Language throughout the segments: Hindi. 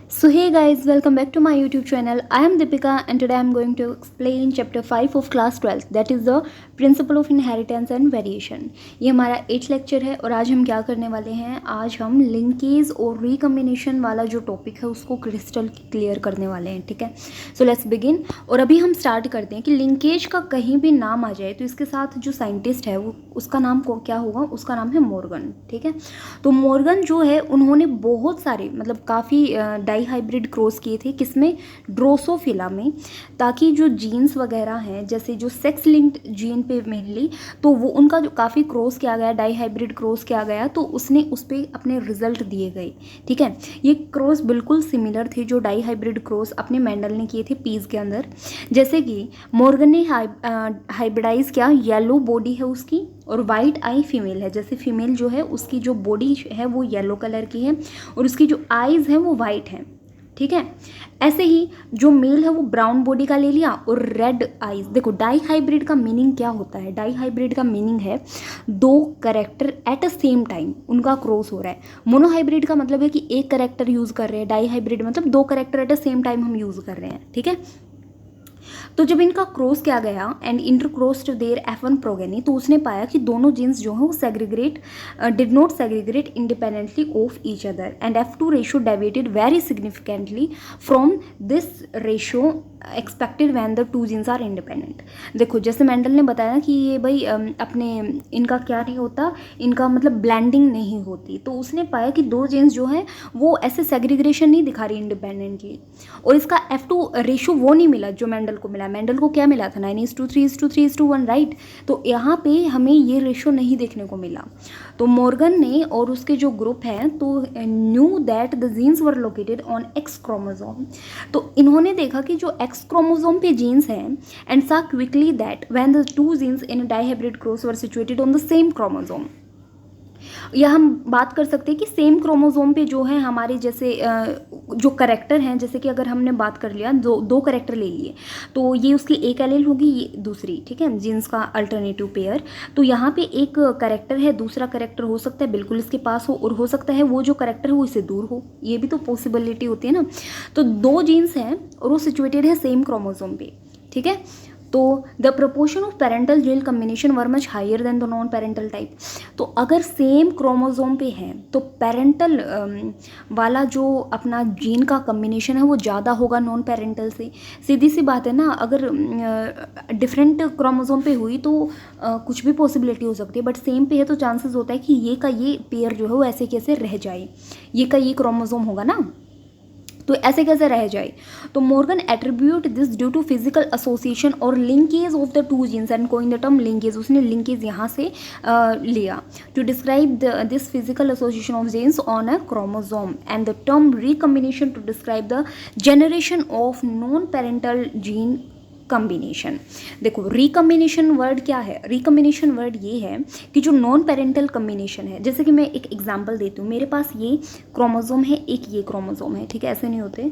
So hey guys, welcome back to my YouTube channel. I am Deepika and today I am going to explain chapter 5 of class 12, that is the principle of inheritance and variation. ये हमारा 8th लेक्चर है और आज हम क्या करने वाले हैं, आज हम लिंकेज और रिकम्बिनेशन वाला जो टॉपिक है उसको क्रिस्टल क्लियर करने वाले हैं. ठीक है, सो लेट्स बिगिन. और अभी हम स्टार्ट करते हैं कि लिंकेज का कहीं भी नाम आ जाए तो इसके साथ जो साइंटिस्ट है वो उसका नाम को क्या होगा, उसका नाम है मॉर्गन. ठीक है, तो मॉर्गन जो है उन्होंने बहुत सारे मतलब काफ़ी डाई हाइब्रिड क्रॉस किए थे, किसमें, ड्रोसोफिला में, ताकि जो जीन्स वगैरह हैं जैसे जो सेक्स लिंक्ड जीन पे मेनली, तो वो उनका जो काफ़ी क्रॉस किया गया, डाई हाइब्रिड क्रॉस किया गया, तो उसने उस पर अपने रिजल्ट दिए गए. ठीक है, ये क्रॉस बिल्कुल सिमिलर थे जो डाई हाइब्रिड क्रॉस अपने मेंडल ने किए थे पीस के अंदर. जैसे कि मॉर्गन ने हाइब्रिडाइज किया, येलो बॉडी है उसकी और वाइट आई फीमेल है. जैसे फीमेल जो है उसकी जो बॉडी है वो येलो कलर की है और उसकी जो आईज़ हैं वो वाइट हैं. ठीक है, ऐसे ही जो मेल है वो ब्राउन बॉडी का ले लिया और रेड आईज. देखो डाई हाइब्रिड का मीनिंग क्या होता है, डाई हाइब्रिड का मीनिंग है दो character at a same time उनका क्रॉस हो रहा है. मोनो हाइब्रिड का मतलब है कि एक करेक्टर यूज़ कर रहे हैं, डाई हाइब्रिड मतलब दो character at a same time हम यूज़ कर रहे हैं. ठीक है, तो जब इनका क्रॉस किया गया एंड इंटरक्रॉस्ड देयर F1 प्रोगेनी, तो उसने पाया कि दोनों जीन्स जो हैं वो segregate did not segregate independently of each other and F2 ratio deviated very significantly from this ratio expected when the two genes are independent. देखो जैसे मेंडल ने बताया कि ये भाई अपने इनका क्या नहीं होता, इनका मतलब ब्लेंडिंग नहीं होती, तो उसने पाया कि दो जीन्स जो हैं वो ऐसे सेग्रीग्रेशन नहीं दिखा रही इंडिपेंडेंटली. और इसका F2 रेशियो वो नहीं मिला जो मेंडल को मिला. मेंडल को क्या मिला था, 9:3:3:1, राइट. तो यहाँ पे हमें ये रेशियो नहीं देखने को मिला. तो मॉर्गन ने और उसके जो ग्रुप हैं तो knew that the genes were located on X chromosome. तो इन्होंने देखा कि जो एक्स क्रोमोसोम पे जीन्स हैं and saw quickly that when the two genes in dihybrid cross were situated on the same chromosome. या हम बात कर सकते हैं कि सेम क्रोमोसोम पे जो है हमारे जैसे जो करेक्टर हैं, जैसे कि अगर हमने बात कर लिया दो करेक्टर ले लिए तो ये उसकी एक एलील होगी, ये दूसरी. ठीक है, जीन्स का अल्टरनेटिव पेयर. तो यहाँ पे एक करेक्टर है, दूसरा करेक्टर हो सकता है बिल्कुल इसके पास हो और हो सकता है वो जो करेक्टर है वो इससे दूर हो, ये भी तो पॉसिबिलिटी होती है ना. तो दो जीन्स हैं और वो सिचुएटेड है सेम क्रोमोसोम पे. ठीक है, तो the proportion of parental gene combination were much higher than the non parental type. तो अगर सेम क्रोमोसोम पे हैं तो पेरेंटल वाला जो अपना जीन का कम्बिनेशन है वो ज़्यादा होगा नॉन पेरेंटल से. सीधी सी बात है ना, अगर डिफरेंट क्रोमोसोम पे हुई तो कुछ भी पॉसिबिलिटी हो सकती है, बट सेम पे है तो चांसेस होता है कि ये का ये पेयर जो है वो ऐसे कैसे रह जाए, ये का ये क्रोमोसोम होगा ना, तो ऐसे कैसे रह जाए. तो Morgan attribute this due to physical association और linkage of the two genes and coin the term linkage. उसने लिंकेज यहाँ से लिया to describe this physical association of genes on a chromosome and the term recombination to describe the generation of non parental gene combination. देखो रिकम्बिनेशन वर्ड क्या है, रिकम्बिनेशन वर्ड ये है कि जो नॉन पेरेंटल कम्बिनेशन है, जैसे कि मैं एक एग्जांपल देती हूँ, मेरे पास ये क्रोमोसोम है, एक ये क्रोमोसोम है. ठीक है, ऐसे नहीं होते,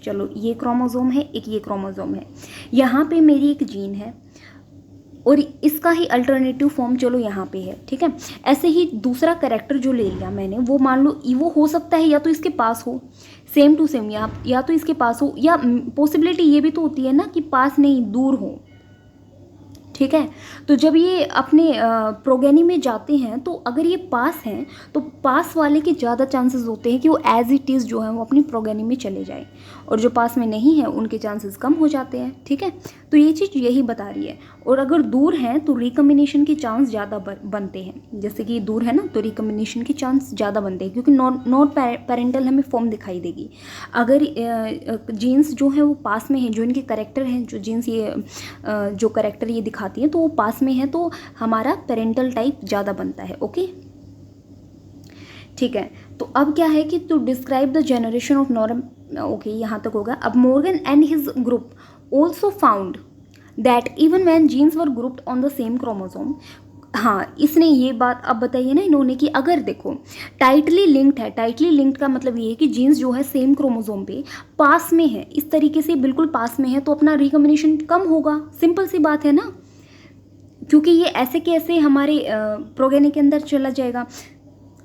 चलो ये क्रोमोसोम है, एक ये क्रोमोसोम है, यहाँ पे मेरी एक जीन है और इसका ही अल्टरनेटिव फॉर्म चलो यहाँ पे है. ठीक है, ऐसे ही दूसरा कैरेक्टर जो ले लिया मैंने वो मान लो वो हो सकता है या तो इसके पास हो सेम टू सेम, या तो इसके पास हो, या पॉसिबिलिटी ये भी तो होती है ना कि पास नहीं दूर हो. ठीक है, तो जब ये अपने प्रोगेनी में जाते हैं तो अगर ये पास हैं तो पास वाले के ज़्यादा चांसेस होते हैं कि वो एज इट इज़ जो है वो अपनी प्रोगेनी में चले जाए, और जो पास में नहीं है उनके चांसेस कम हो जाते हैं. ठीक है, तो ये चीज़ यही बता रही है. और अगर दूर हैं तो रिकम्बिनेशन के चांस ज़्यादा बनते हैं. जैसे कि दूर है ना तो रिकम्बिनेशन के चांस ज़्यादा बनते हैं क्योंकि नॉन पेरेंटल हमें फॉर्म दिखाई देगी. अगर जीन्स जो है वो पास में है, जो इनके करेक्टर हैं, जो जीन्स ये जो करेक्टर ये दिखाती है तो वो पास में है तो हमारा पेरेंटल टाइप ज़्यादा बनता है. ओके, ठीक है, तो अब क्या है कि to describe the generation of norm. Okay, यहाँ तक होगा. अब Morgan and his group also found that even when genes were grouped on the same chromosome. हाँ, इसने ये बात अब बताई है ना इन्होंने कि अगर देखो टाइटली लिंक्ड है, टाइटली लिंक्ड का मतलब ये है कि जीन्स जो है सेम क्रोमोसोम पे पास में है, इस तरीके से बिल्कुल पास में है, तो अपना रिकम्बिनेशन कम होगा. सिंपल सी बात है ना, क्योंकि ये ऐसे के ऐसे हमारे प्रोगेनी के अंदर चला जाएगा.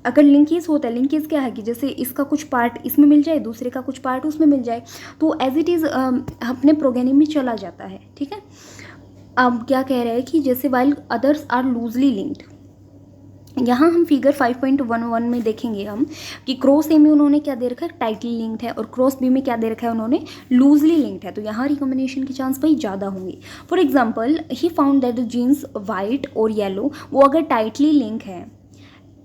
अगर लिंकेज होता है, लिंकेज क्या है कि जैसे इसका कुछ पार्ट इसमें मिल जाए, दूसरे का कुछ पार्ट उसमें मिल जाए, तो एज इट इज़ अपने प्रोगेनी में चला जाता है, ठीक है। अब क्या कह रहे हैं कि जैसे while others are loosely linked, यहाँ हम फिगर 5.11 में देखेंगे हम कि क्रॉस ए में उन्होंने क्या दे रखा है, टाइटली लिंक्ड है, और क्रॉस बी में क्या दे रखा है उन्होंने, लूजली लिंक्ड है, तो यहाँ रिकॉम्बिनेशन के चांस भाई ज़्यादा होंगे। For example he found that the genes white और येलो वो अगर टाइटली लिंक है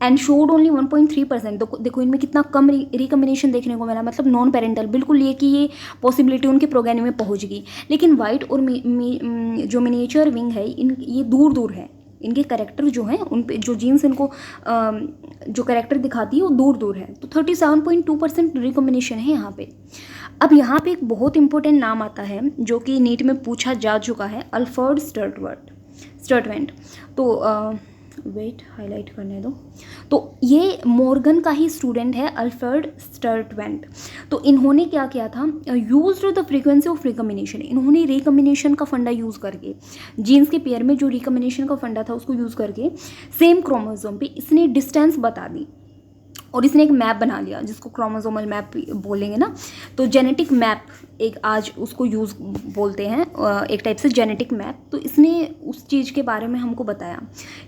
एंड शोड ओनली 1.3%, तो देखो इनमें कितना कम रिकॉम्बिनेशन देखने को मिला, मतलब नॉन पेरेंटल, बिल्कुल ये कि ये पॉसिबिलिटी उनके प्रोगेनी में पहुँच गई। लेकिन वाइट और जो मिनिएचर विंग है ये दूर दूर है, इनके कैरेक्टर जो हैं उन पे जो जीन्स इनको जो कैरेक्टर दिखाती है वो दूर दूर है, तो 37.2% रिकॉम्बिनेशन है यहाँ पे। अब यहाँ पे एक बहुत इंपॉर्टेंट नाम आता है जो कि नीट में पूछा जा चुका है, अल्फ्रेड स्टर्टवेंट। तो वेट हाईलाइट करने दो। तो ये मॉर्गन का ही स्टूडेंट है, अल्फ्रेड स्टर्टवेंट। तो इन्होंने क्या किया था, used the frequency of recombination, इन्होंने रिकॉम्बिनेशन का फंडा यूज़ करके, जीन्स के पेयर में जो रिकॉम्बिनेशन का फंडा था उसको यूज़ करके सेम क्रोमोसोम पे इसने डिस्टेंस बता दी और इसने एक मैप बना लिया जिसको क्रोमोसोमल मैप बोलेंगे ना, तो जेनेटिक मैप एक आज उसको यूज़ बोलते हैं, एक टाइप से जेनेटिक मैप। तो इसने उस चीज़ के बारे में हमको बताया,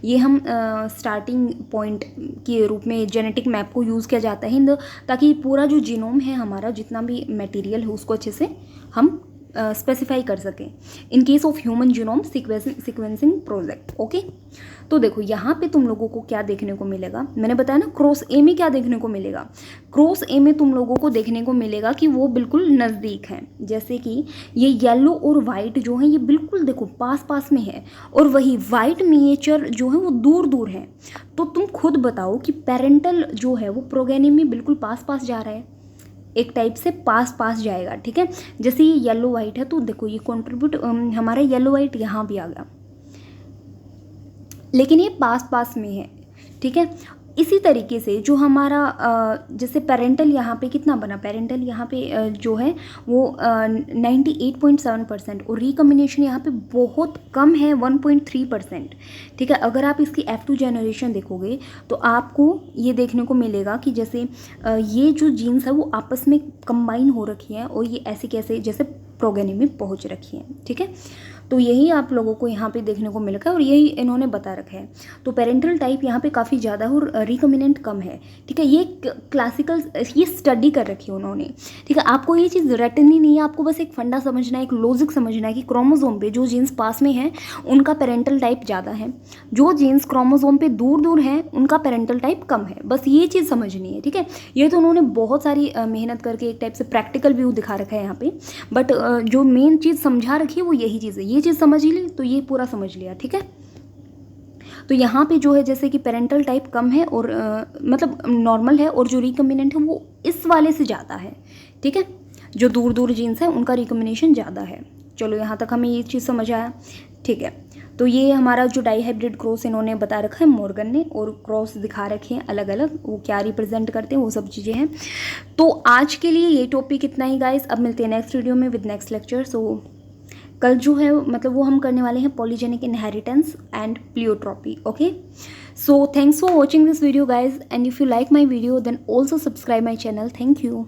ये हम स्टार्टिंग पॉइंट के रूप में जेनेटिक मैप को यूज़ किया जाता है ताकि पूरा जो जीनोम है हमारा जितना भी मटेरियल है उसको अच्छे से हम स्पेसिफाई कर सकें in case of human genome sequencing project. Okay, तो देखो यहाँ पे तुम लोगों को क्या देखने को मिलेगा, मैंने बताया ना क्रॉस ए में क्या देखने को मिलेगा, क्रॉस ए में तुम लोगों को देखने को मिलेगा कि वो बिल्कुल नज़दीक हैं, जैसे कि ये येलो और वाइट जो है ये बिल्कुल देखो पास पास में है, और वही वाइट मिनिएचर जो है वो दूर दूर है। तो तुम खुद बताओ कि पेरेंटल जो है वो प्रोगेनी में बिल्कुल पास पास जा रहा है, एक टाइप से पास पास जाएगा, ठीक है। जैसे ये येलो वाइट है तो देखो ये कंट्रीब्यूट हमारा येलो वाइट यहाँ भी आ गया, लेकिन ये पास पास में है, ठीक है। इसी तरीके से जो हमारा जैसे पेरेंटल यहाँ पे कितना बना, पेरेंटल यहाँ पे जो है वो 98.7% और रिकॉम्बिनेशन यहाँ पे बहुत कम है 1.3%, ठीक है। अगर आप इसकी F2 जनरेशन देखोगे तो आपको ये देखने को मिलेगा कि जैसे ये जो जीन्स है वो आपस में कंबाइन हो रखी है और ये ऐसे कैसे जैसे प्रोगेनी में पहुँच रखी है, ठीक है। तो यही आप लोगों को यहाँ पे देखने को मिलेगा और यही इन्होंने बता रखा है। तो पेरेंटल टाइप यहाँ पे काफ़ी ज़्यादा है और रिकॉम्बिनेंट कम है, ठीक है। ये क्लासिकल ये स्टडी कर रखी है उन्होंने, ठीक है। आपको ये चीज़ रटनी नहीं है, आपको बस एक फंडा समझना है, एक लॉजिक समझना है कि क्रोमोसोम पे जो जीन्स पास में हैं उनका पेरेंटल टाइप ज़्यादा है, जो जीन्स क्रोमोसोम पे दूर दूर हैं उनका पेरेंटल टाइप कम है, बस ये चीज़ समझनी है, ठीक है। ये तो उन्होंने बहुत सारी मेहनत करके एक टाइप से प्रैक्टिकल व्यू दिखा रखा है यहाँ पे, बट जो मेन चीज़ समझा रखी है वो यही चीज़ है, ये चीज़ समझ ली तो ये पूरा समझ लिया, ठीक है। तो यहाँ पे जो है जैसे कि पेरेंटल टाइप कम है और मतलब नॉर्मल है, और जो रिकॉम्बिनेंट है वो इस वाले से ज़्यादा है, ठीक है। जो दूर दूर जीन्स है उनका रिकॉम्बिनेशन ज़्यादा है। चलो यहाँ तक हमें ये चीज़ समझ आया, ठीक है। तो ये हमारा जो डाई हाइब्रिड क्रॉस इन्होंने बता रखा है मॉर्गन ने, और क्रॉस दिखा रखे हैं अलग अलग, वो क्या रिप्रेजेंट करते हैं वो सब चीज़ें हैं। तो आज के लिए ये टॉपिक इतना ही गाइस, अब मिलते हैं नेक्स्ट वीडियो में विद नेक्स्ट लेक्चर। सो कल जो है मतलब वो हम करने वाले हैं polygenic inheritance and pleiotropy. Okay, so thanks for watching this video guys, and if you like my video then also subscribe my channel. Thank you.